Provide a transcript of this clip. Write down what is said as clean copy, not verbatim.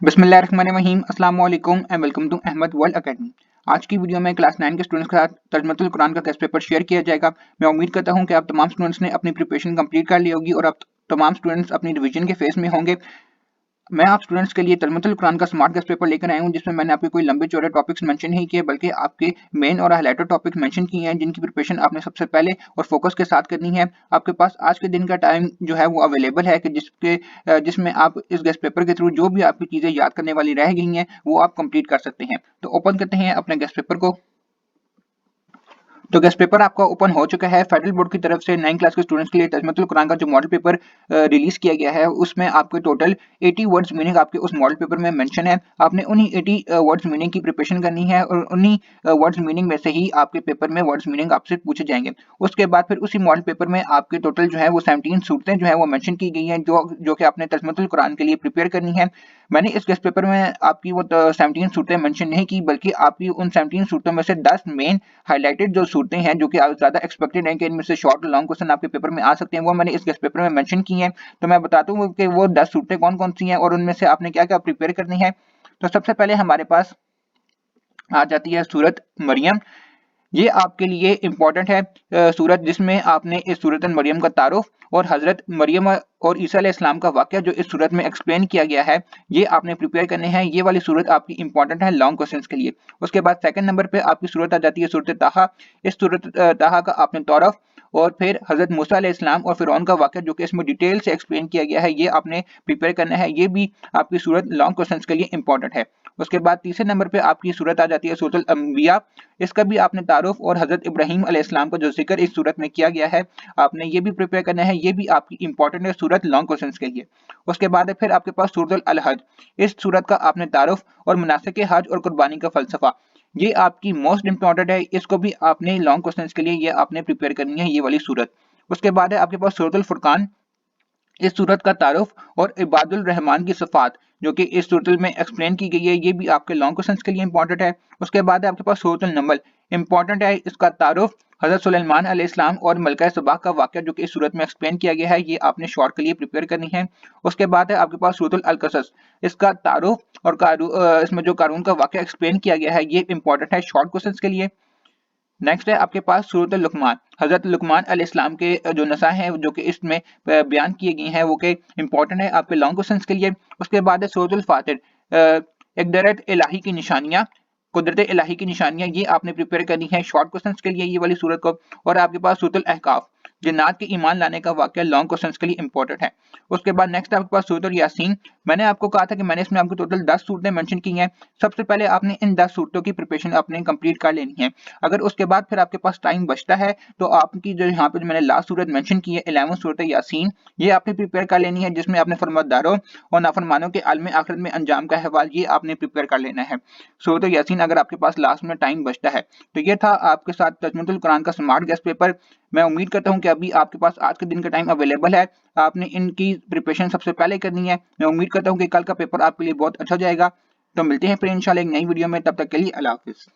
बिस्मिल्लाहिर्रहमानिर्रहीम अस्सलाम वालेकुम and welcome to Ahmad world academy. आज की वीडियो में क्लास 9 के स्टूडेंट्स के साथ तर्जुमतुल कुरान का टेस्ट पेपर शेयर किया जाएगा। मैं उम्मीद करता हूं कि आप तमाम स्टूडेंट्स ने अपनी प्रिपरेशन कंप्लीट कर ली होगी और आप तमाम स्टूडेंट्स अपनी रिवीजन के फेज में होंगे। मैं आप स्टूडेंट्स के लिए तर्जुमतुल कुरान का स्मार्ट टेस्ट पेपर लेकर आया हूं, जिसमें मैंने आपके कोई लंबे चौड़े टॉपिक्स मेंशन नहीं किए, बल्कि आपके मेन और हाइलाइटेड टॉपिक्स मेंशन किए हैं, जिनकी प्रिपरेशन आपने सबसे पहले और फोकस के साथ करनी है। आपके पास आज के दिन का टाइम जो है वो अवेलेबल है कि जिसमें आप इस गेस्ट पेपर के थ्रू जो भी आपकी चीजें याद करने वाली रह गई हैं वो आप कंप्लीट कर सकते हैं। तो ओपन करते हैं अपने गेस्ट पेपर को। तो गेस्ट पेपर आपका ओपन हो चुका है। फेडरल बोर्ड की तरफ से 9 क्लास के स्टूडेंट्स के लिए तर्जुमतुल कुरान का जो मॉडल पेपर रिलीज किया गया है, उसमें आपके टोटल 80 वर्ड्स मीनिंग आपके उस मॉडल पेपर में मेंशन है। आपने उन्हीं 80 वर्ड्स मीनिंग की प्रिपरेशन करनी है और उन्हीं वर्ड्स मीनिंग में से ही आपके पेपर में वर्ड्स मीनिंग आपसे पूछे जाएंगे। उसके बाद फिर उसी मॉडल पेपर में आपके टोटल जो है वो 17 सूरतें जो है वो मेंशन की गई हैं, जो कि आपने तर्जुमतुल कुरान के लिए प्रिपेयर करनी है। मैंने इस गेस्ट पेपर में आपकी वो 17 सूरतें मेंशन नहीं की, बल्कि आपकी उन 17 सूरतों में से 10 मेन हाइलाइटेड जो सूरतें हैं, जो कि ज्यादा एक्सपेक्टेड हैं कि इनमें से शॉर्ट लॉन्ग क्वेश्चन आपके पेपर में आ सकते हैं, वो मैंने इस गेस्ट पेपर में मेंशन की हैं। तो मैं बताता हूँ कि वो 10 सूरतें कौन कौन सी हैं और उनमें से आपने क्या क्या प्रिपेयर करनी है। तो सबसे पहले हमारे पास आ जाती है सूरत मरियम। ये आपके लिए इम्पोर्टेंट है सूरत, जिसमें आपने इस सूरत मरियम का तारुफ और हजरत मरियम और ईसा अलैहिस्सलाम का वाक़या जो इस सूरत में एक्सप्लेन किया गया है, ये आपने प्रिपेयर करने हैं। ये वाली सूरत आपकी इंपॉर्टेंट है लॉन्ग क्वेश्चंस के लिए। उसके बाद सेकंड नंबर पे आपकी सूरत आ जाती है सूरत ताहा। इस सूरत ताहा का आपने तारुफ और फिर हजरत मूसा अलैहिस्सलाम और फिरौन का वाक़या जो कि इसमें डिटेल से एक्सप्लेन किया गया है, ये आपने प्रिपेयर करना है। ये भी आपकी सूरत लॉन्ग क्वेश्चंस के लिए इंपॉर्टेंट है। उसके बाद तीसरे नंबर पे आपकी सूरत आ जाती है सूरत अंबिया। इसका भी आपने तारुफ और हजरत इब्राहीम अलैहिस्सलाम का जो जिक्र इस सूरत में किया गया है, आपने ये भी प्रिपेयर करना है। ये भी आपकी इंपॉर्टेंट है सूरत लॉन्ग क्वेश्चंस के लिए। उसके बाद फिर आपके पास सूरत अल हज। इस सूरत का आपने तारुफ और मुनासिक हज और कुर्बानी का फलसफा, ये आपकी मोस्ट इंपॉर्टेंट है। इसको भी आपने लॉन्ग क्वेश्चंस के लिए ये आपने प्रिपेयर करनी है, ये वाली सूरत। उसके बाद है आपके पास सूरत अल फुरकान। इस सूरत का तारुफ और इबादुल रहमान की सिफात जो कि इस सूरत में एक्सप्लेन की गई है, ये भी आपके लॉन्ग क्वेश्चंस के लिए इंपॉर्टेंट है। उसके बाद है आपके पास सूरत अल नमल। इंपॉर्टेंट है इसका तारुफ, हजरत सुलेमान अलैहिस्सलाम और मलका सबा का वाक़या जो कि इस सूरत में एक्सप्लेन किया गया है, ये आपने शॉर्ट के लिए प्रिपेयर करनी है। उसके बाद है आपके पास सूरत अल कसस। इसका तारुफ और इसमें जो कारून का वाक़या एक्सप्लेन किया गया है, ये इंपॉर्टेंट है शॉर्ट क्वेश्चंस के लिए। नेक्स्ट है आपके पास सूरत लुकमान। हजरत लुकमान अलैहिस्सलाम के जो नसा हैं जो कि इसमें बयान किए गए हैं, वो के इंपॉर्टेंट है आपके लॉन्ग क्वेश्चंस के लिए। उसके बाद है सूरत फातिर। इक़दारत इलाही की निशानियां, कुदरत इलाही की निशानियां, ये आपने प्रिपेयर करनी है शॉर्ट क्वेश्चंस के लिए, ये वाली सूरत को। और आपके पास सूरत अहकाफ, जिन्नात के ईमान लाने का वाक़या लॉन्ग क्वेश्चंस के लिए इंपॉर्टेंट है। उसके बाद नेक्स्ट आपके पास सूरत यासीन। मैंने आपको कहा था कि मैंने इसमें आपको टोटल 10 सूरतें मेंशन की हैं। सबसे पहले आपने इन 10 सूरतों की प्रिपरेशन आपने कंप्लीट कर लेनी है। अगर उसके बाद फिर आपके पास टाइम बचता है, तो आपकी जो यहाँ पे जो मैंने लास्ट सूरत मेंशन की है 11 सूरत यासीन, ये आपने प्रिपेयर कर लेनी है, जिसमें आपने फरमादारों और नाफरमानों के आलम आखिरत में अंजाम का अहवाल, ये आपने प्रिपेयर कर लेना है सूरत यासीन, अगर आपके पास लास्ट में टाइम बचता है। तो ये था आपके साथ तर्जुमतुल कुरान का स्मार्ट गेस्ट पेपर। मैं उम्मीद करता हूँ कि अभी आपके पास आज के दिन का टाइम अवेलेबल है, आपने इनकी प्रिपरेशन सबसे पहले करनी है। मैं उम्मीद करता हूँ कि कल का पेपर आपके लिए बहुत अच्छा जाएगा। तो मिलते हैं फिर इंशाल्लाह एक नई वीडियो में, तब तक के लिए अल्लाह हाफिज़।